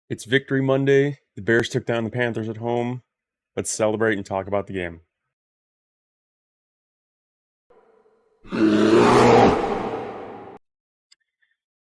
It's Victory Monday. The Bears took down the Panthers at home. Let's celebrate and talk about the game.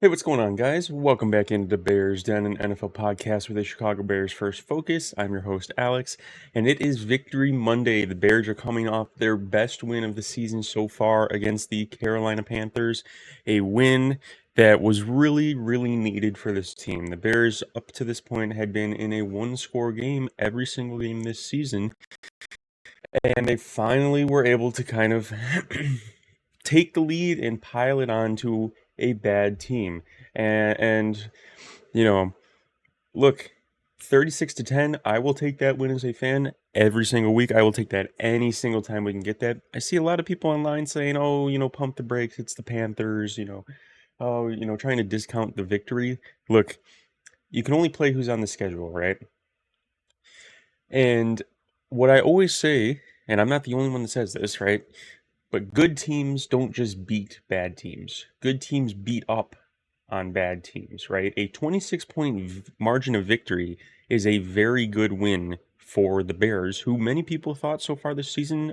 Hey, what's going on, guys? Welcome back into DaBearsDen, an NFL podcast with the Chicago Bears first focus. I'm your host, Alex, and it is Victory Monday. The Bears are coming off their best win of the season so far against the Carolina Panthers, a win that was really needed for this team. The Bears, up to this point, had been in a one-score game every single game this season, and they finally were able to kind of take the lead and pile it on to a bad team. And look, 36-10, I will take that win as a fan every single week. I will take that any single time we can get that. I see a lot of people online saying, pump the brakes, it's the Panthers, trying to discount the victory. Look, you can only play who's on the schedule, right? And what I always say, and I'm not the only one that says this, right? But good teams don't just beat bad teams. Good teams beat up on bad teams, right? A 26-point margin of victory is a very good win for the Bears, who many people thought so far this season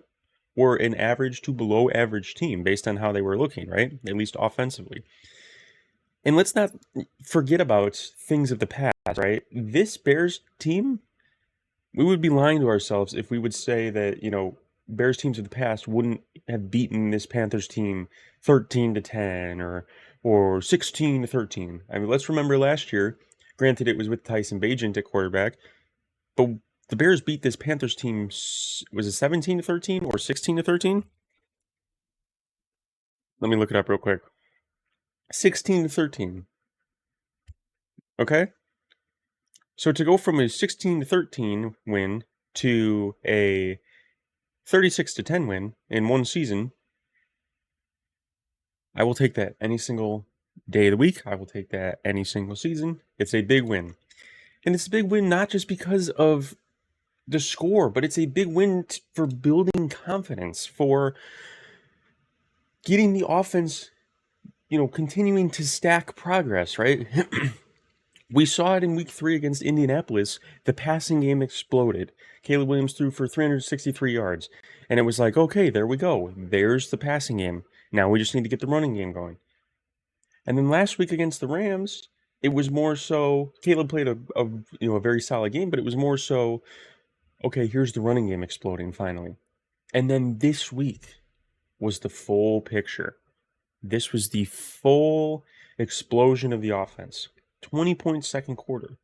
were an average to below average team based on how they were looking, right? At least offensively. And let's not forget about things of the past, right? This Bears team, we would be lying to ourselves if we would say that, Bears teams of the past wouldn't have beaten this Panthers team 13-10 or 16-13. I mean, let's remember last year. Granted, it was with Tyson Bagent at quarterback, but the Bears beat this Panthers team. Was it 17-13 or 16-13? Let me look it up real quick. 16-13. Okay, so to go from a 16-13 win to a 36-10 win in one season, I will take that any single day of the week. I will take that any single season. It's a big win. And it's a big win not just because of the score, but it's a big win for building confidence, for getting the offense, continuing to stack progress, right? We saw it in week 3 against Indianapolis. The passing game exploded. Caleb Williams threw for 363 yards. And it was like, okay, there we go. There's the passing game. Now we just need to get the running game going. And then last week against the Rams, it was more so Caleb played a very solid game, but it was more so, okay, here's the running game exploding finally. And then this week was the full picture. This was the full explosion of the offense. 20-point second quarter.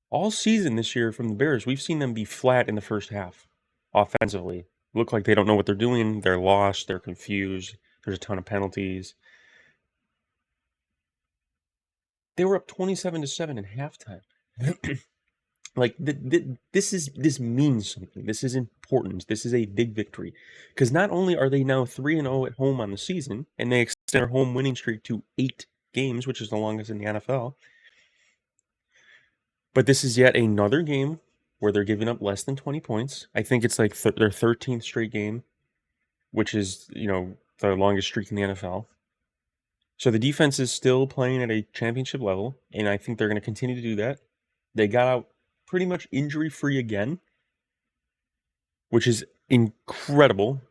All season this year from the Bears, we've seen them be flat in the first half offensively. Look like they don't know what they're doing. They're lost. They're confused. There's a ton of penalties. They were up 27-7 in halftime. This means something. This is important. This is a big victory. Because not only are they now 3-0 at home on the season, and they extend their home winning streak to 8 games, which is the longest in the NFL, but this is yet another game where they're giving up less than 20 points. I think it's like their 13th straight game, which is, the longest streak in the NFL. So the defense is still playing at a championship level, and I think they're going to continue to do that. They got out pretty much injury-free again, which is incredible.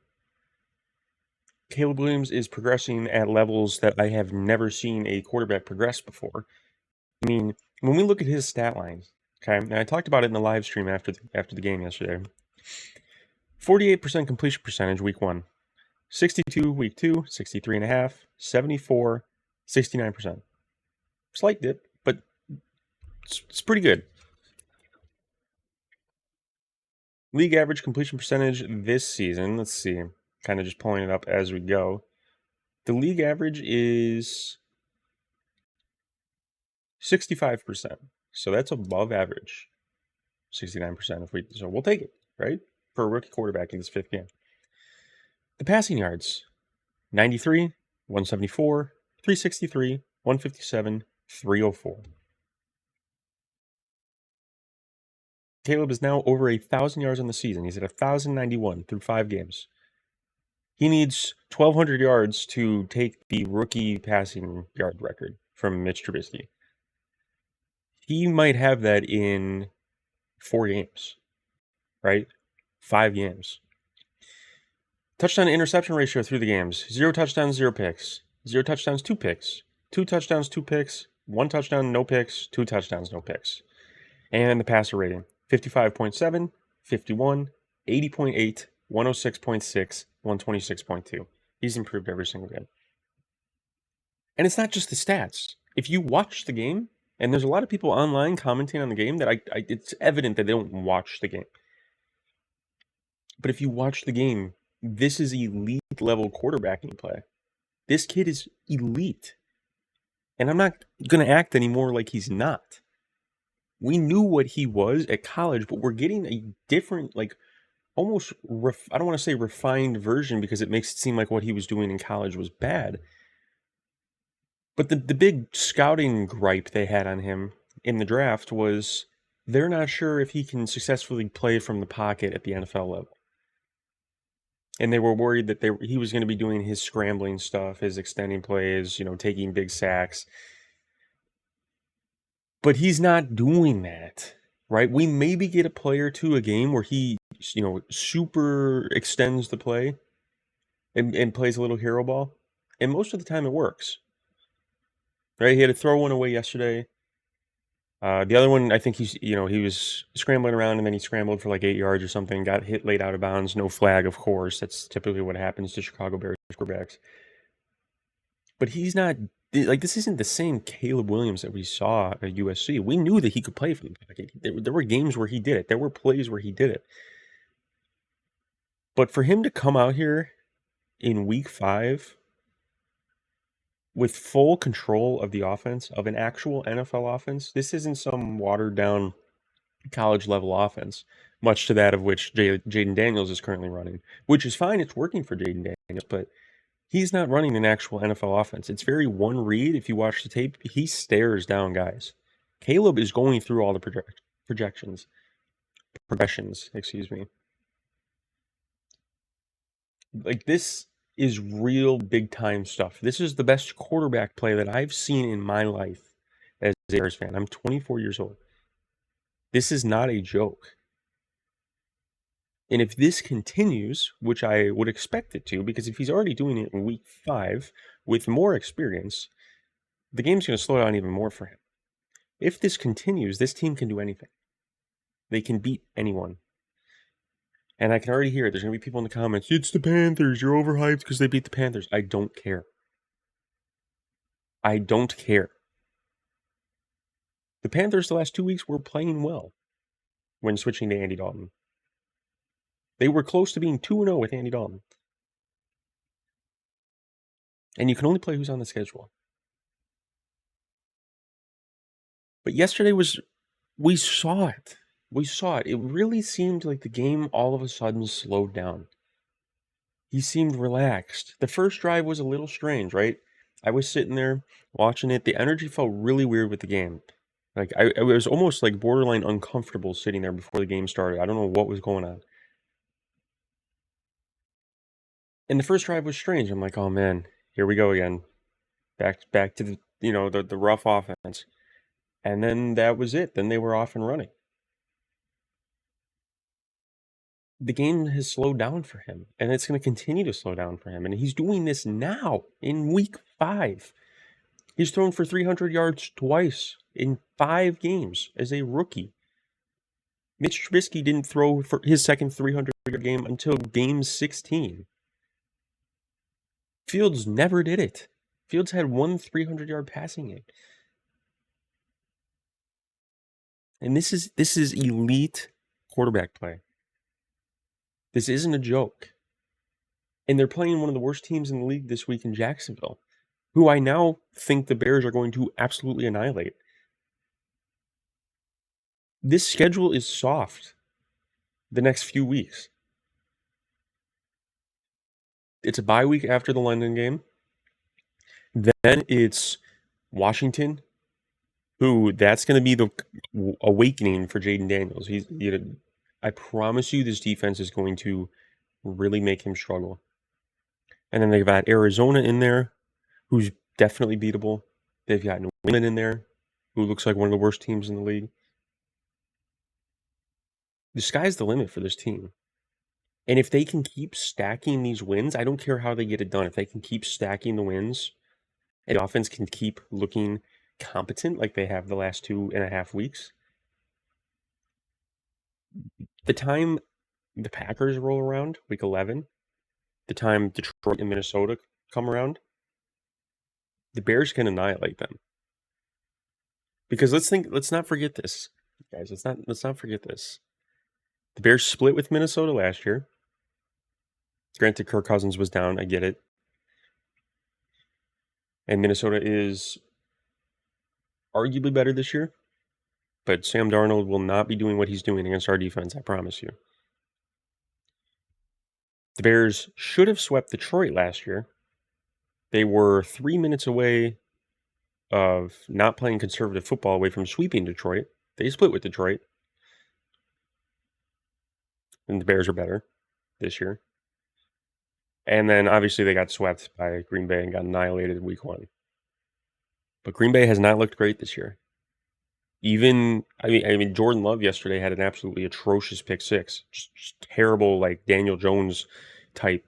Caleb Williams is progressing at levels that I have never seen a quarterback progress before. I mean, when we look at his stat lines, okay, and I talked about it in the live stream after the game yesterday. 48% completion percentage week 1, 62 week 2, 63.5, 74, 69%. Slight dip, but it's pretty good. League average completion percentage this season, let's see, kind of just pulling it up as we go. The league average is 65%. So that's above average. 69% so we'll take it, right? For a rookie quarterback in his 5th game. The passing yards, 93, 174, 363, 157, 304. Caleb is now over 1,000 yards on the season. He's at 1,091 through 5 games. He needs 1,200 yards to take the rookie passing yard record from Mitch Trubisky. he might have that in 4 games, right? 5 games. Touchdown to interception ratio through the games: 0 touchdowns, 0 picks. 0 touchdowns, 2 picks. 2 touchdowns, 2 picks. 1 touchdown, no picks. 2 touchdowns, no picks. And the passer rating: 55.7, 51, 80.8, 106.6, 126.2. He's improved every single game. And it's not just the stats. If you watch the game, and there's a lot of people online commenting on the game that it's evident that they don't watch the game. But if you watch the game, this is elite level quarterbacking play. This kid is elite. And I'm not going to act anymore like he's not. We knew what he was at college, but we're getting a different, like, almost, I don't want to say refined version because it makes it seem like what he was doing in college was bad. But the big scouting gripe they had on him in the draft was they're not sure if he can successfully play from the pocket at the NFL level. And they were worried that he was going to be doing his scrambling stuff, his extending plays, taking big sacks. But he's not doing that, right? We maybe get a play or two a game where he, super extends the play and plays a little hero ball. And most of the time it works, right? He had to throw one away yesterday. The other one, I think he was scrambling around and then he scrambled for like 8 yards or something, got hit late out of bounds, no flag, of course. That's typically what happens to Chicago Bears quarterbacks. But he's not, like, this isn't the same Caleb Williams that we saw at USC. We knew that he could play from the pocket. There were games where he did it. There were plays where he did it. But for him to come out here in week 5 with full control of the offense, of an actual NFL offense, this isn't some watered-down college-level offense, much to that of which Jaden Daniels is currently running, which is fine. It's working for Jaden Daniels, but he's not running an actual NFL offense. It's very one read. If you watch the tape, he stares down guys. Caleb is going through all the progressions, excuse me. Like, this is real big-time stuff. This is the best quarterback play that I've seen in my life as a Bears fan. I'm 24 years old. This is not a joke. And if this continues, which I would expect it to, because if he's already doing it in week 5 with more experience, the game's going to slow down even more for him. If this continues, this team can do anything. They can beat anyone. And I can already hear it. There's going to be people in the comments, it's the Panthers, you're overhyped because they beat the Panthers. I don't care. I don't care. The Panthers the last 2 weeks were playing well when switching to Andy Dalton. They were close to being 2-0 with Andy Dalton. And you can only play who's on the schedule. But yesterday we saw it. We saw it. It really seemed like the game all of a sudden slowed down. He seemed relaxed. The first drive was a little strange, right? I was sitting there watching it. The energy felt really weird with the game. Like, I was almost like borderline uncomfortable sitting there before the game started. I don't know what was going on. And the first drive was strange. I'm like, oh man, here we go again. Back to the the rough offense. And then that was it. Then they were off and running. The game has slowed down for him, and it's going to continue to slow down for him. And he's doing this now in week 5. He's thrown for 300 yards twice in 5 games as a rookie. Mitch Trubisky didn't throw for his second 300-yard game until game 16. Fields never did it. Fields had one 300-yard passing game. And this is elite quarterback play. This isn't a joke. And they're playing one of the worst teams in the league this week in Jacksonville, who I now think the Bears are going to absolutely annihilate. This schedule is soft the next few weeks. It's a bye week after the London game. Then it's Washington, who that's going to be the awakening for Jaden Daniels. I promise you this defense is going to really make him struggle. And then they've got Arizona in there, who's definitely beatable. They've got New England in there, who looks like one of the worst teams in the league. The sky's the limit for this team. And if they can keep stacking these wins, I don't care how they get it done. If they can keep stacking the wins and the offense can keep looking competent like they have the last 2.5 weeks, the time the Packers roll around, week 11, the time Detroit and Minnesota come around, the Bears can annihilate them. Because let's not forget this, guys. Let's not forget this. The Bears split with Minnesota last year. Granted, Kirk Cousins was down. I get it. And Minnesota is arguably better this year. But Sam Darnold will not be doing what he's doing against our defense, I promise you. The Bears should have swept Detroit last year. They were 3 minutes away of not playing conservative football away from sweeping Detroit. They split with Detroit. And the Bears are better this year. And then obviously they got swept by Green Bay and got annihilated in week 1. But Green Bay has not looked great this year. Even, I mean, Jordan Love yesterday had an absolutely atrocious pick 6. Just terrible, like Daniel Jones type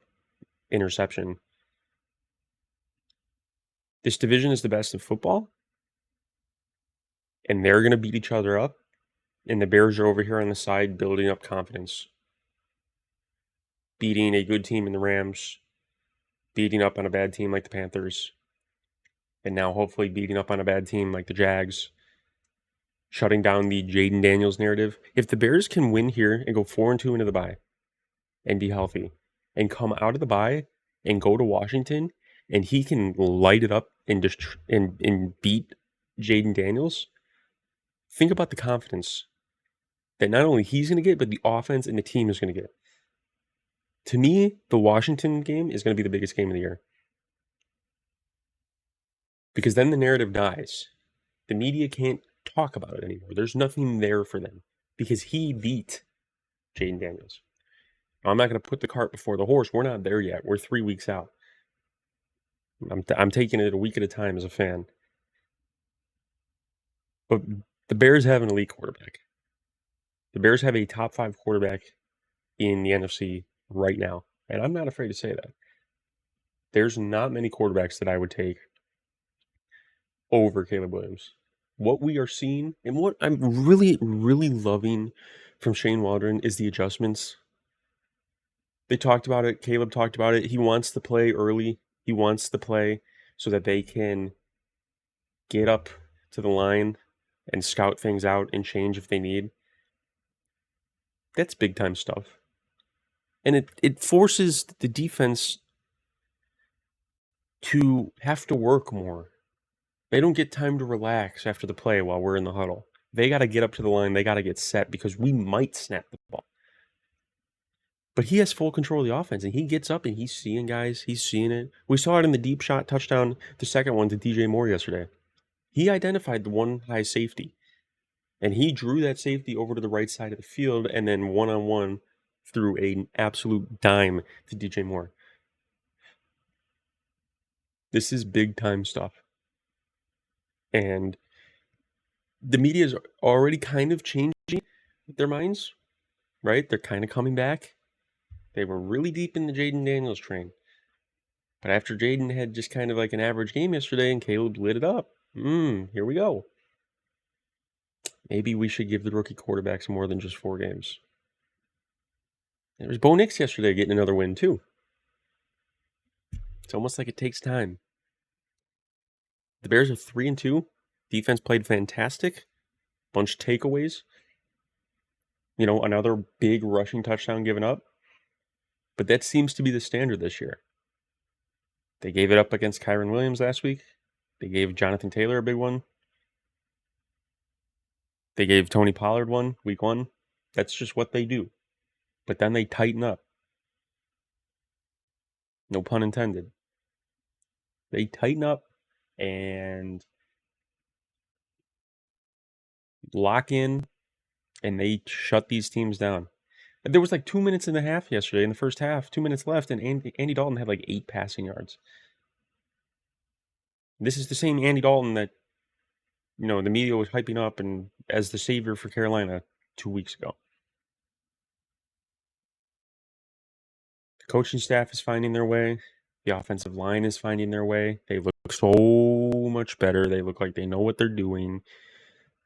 interception. This division is the best in football. And they're going to beat each other up. And the Bears are over here on the side building up confidence. Beating a good team in the Rams. Beating up on a bad team like the Panthers. And now hopefully beating up on a bad team like the Jags. Shutting down the Jaden Daniels narrative. If the Bears can win here and go 4-2 into the bye and be healthy and come out of the bye and go to Washington and he can light it up and beat Jaden Daniels, think about the confidence that not only he's going to get, but the offense and the team is going to get. To me, the Washington game is going to be the biggest game of the year. Because then the narrative dies. The media can't talk about it anymore. There's nothing there for them because he beat Jaden Daniels. Now, I'm not going to put the cart before the horse. We're not there yet. We're 3 weeks out. I'm taking it a week at a time as a fan. But the Bears have an elite quarterback. The Bears have a top 5 quarterback in the NFC right now. And I'm not afraid to say that. There's not many quarterbacks that I would take over Caleb Williams. What we are seeing and what I'm really, really loving from Shane Waldron is the adjustments. They talked about it. Caleb talked about it. He wants to play early. He wants to play so that they can get up to the line and scout things out and change if they need. That's big time stuff. And it forces the defense to have to work more. They don't get time to relax after the play while we're in the huddle. They got to get up to the line. They got to get set because we might snap the ball. But he has full control of the offense, and he gets up and he's seeing guys. He's seeing it. We saw it in the deep shot touchdown, the second one to DJ Moore yesterday. He identified the one high safety, and he drew that safety over to the right side of the field and then one-on-one threw an absolute dime to DJ Moore. This is big-time stuff. And the media is already kind of changing their minds, right? They're kind of coming back. They were really deep in the Jaden Daniels train. But after Jaden had just kind of like an average game yesterday and Caleb lit it up, here we go. Maybe we should give the rookie quarterbacks more than just 4 games. There was Bo Nix yesterday getting another win too. It's almost like it takes time. The Bears are 3-2. Defense played fantastic. Bunch of takeaways. You know, another big rushing touchdown given up. But that seems to be the standard this year. They gave it up against Kyron Williams last week. They gave Jonathan Taylor a big one. They gave Tony Pollard one, week 1. That's just what they do. But then they tighten up. No pun intended. They tighten up and lock in, and they shut these teams down. There was like 2 minutes and a half yesterday in the first half, 2 minutes left, and Andy Dalton had like 8 passing yards. This is the same Andy Dalton that the media was hyping up and as the savior for Carolina 2 weeks ago. The coaching staff is finding their way. The offensive line is finding their way. They look so much better. They look like they know what they're doing.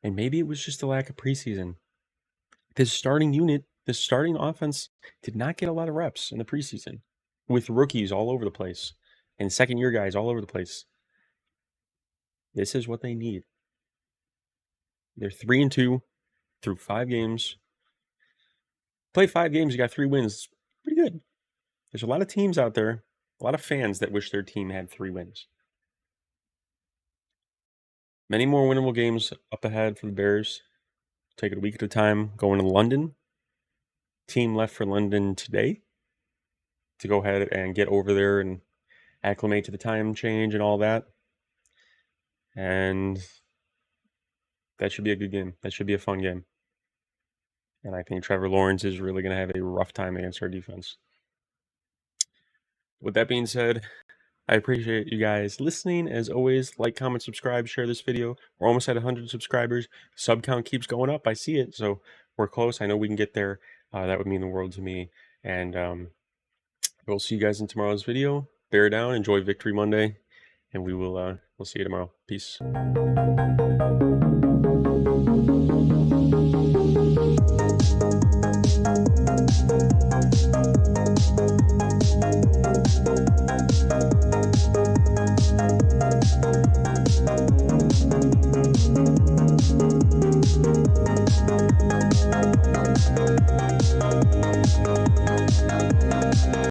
And maybe it was just the lack of preseason. This starting unit, this starting offense did not get a lot of reps in the preseason with rookies all over the place and second-year guys all over the place. This is what they need. They're 3-2 through 5 games. Play 5 games, you got 3 wins. Pretty good. There's a lot of teams out there, a lot of fans that wish their team had 3 wins. Many more winnable games up ahead for the Bears. Take it a week at a time. Going to London. Team left for London today to go ahead and get over there and acclimate to the time change and all that. And that should be a good game. That should be a fun game. And I think Trevor Lawrence is really going to have a rough time against our defense. With that being said, I appreciate you guys listening. As always, like, comment, subscribe, share this video. We're almost at 100 subscribers. Sub count keeps going up. I see it. So we're close. I know we can get there. That would mean the world to me. And we'll see you guys in tomorrow's video. Bear down. Enjoy Victory Monday. And we'll see you tomorrow. Peace.